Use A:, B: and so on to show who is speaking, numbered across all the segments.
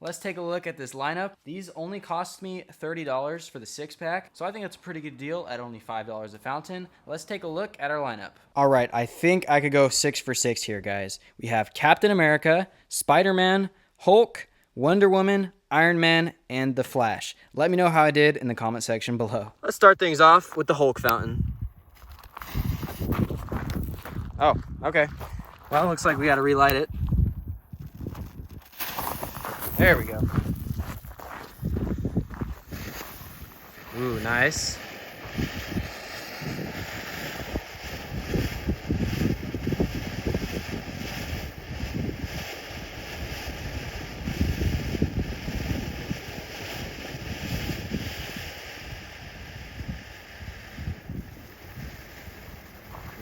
A: let's take a look at this lineup. These only cost me $30 for the 6-pack, so I think that's a pretty good deal at only $5 a fountain. Let's take a look at our lineup. All right, I think I could go 6 for 6 here, guys. We have Captain America, Spider-Man, Hulk, Wonder Woman, Iron Man, and The Flash. Let me know how I did in the comment section below. Let's start things off with the Hulk fountain. Oh, okay. Well, it looks like we gotta relight it. There we go. Ooh, nice.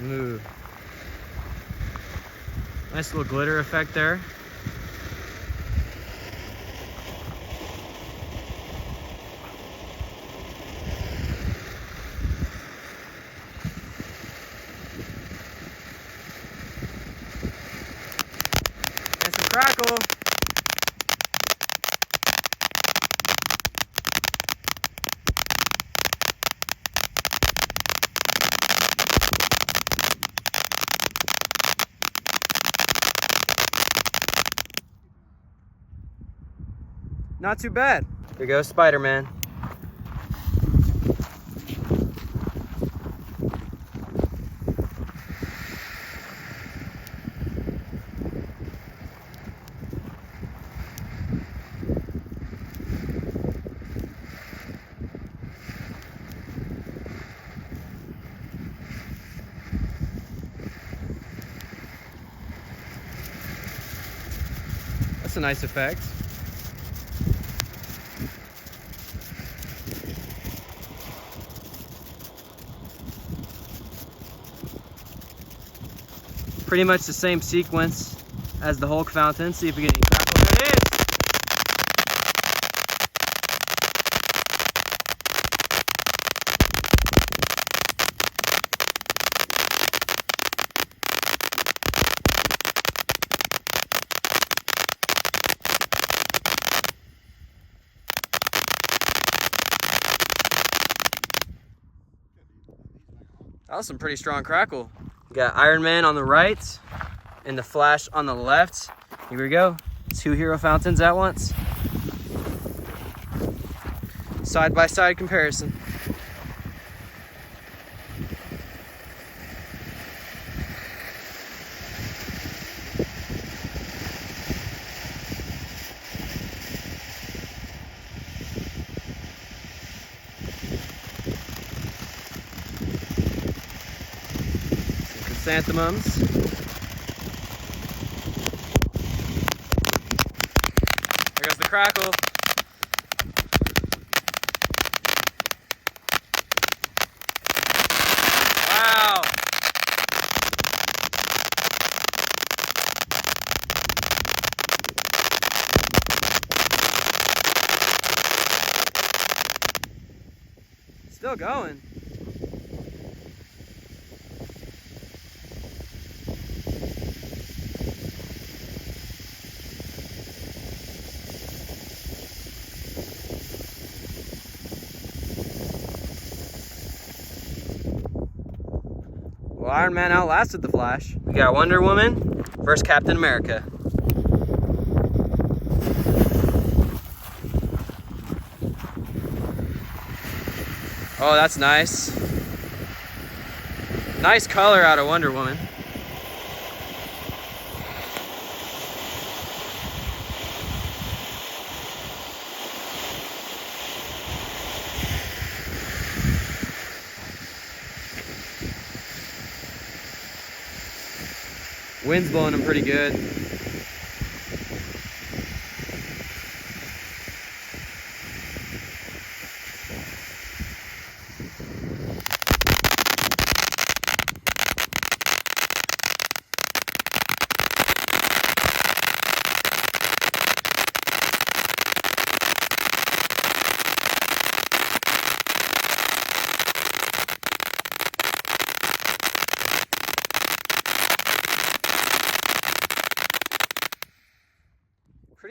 A: Ooh. Nice little glitter effect there. Nice and crackle. Not too bad. Here goes Spider-Man. That's a nice effect. Pretty much the same sequence as the Hulk fountain. See if we get any crackle. There it is! That was some pretty strong crackle. We got Iron Man on the right and the Flash on the left. Here we go. 2 hero fountains at once. Side by side comparison. Chrysanthemums. There goes the crackle. Wow. Still going. Well, Iron Man outlasted the Flash. We got Wonder Woman versus Captain America. Oh, that's nice. Nice color out of Wonder Woman. Wind's blowing them pretty good.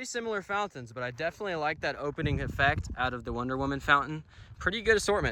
A: Pretty similar fountains, but I definitely like that opening effect out of the Wonder Woman fountain. Pretty good assortment.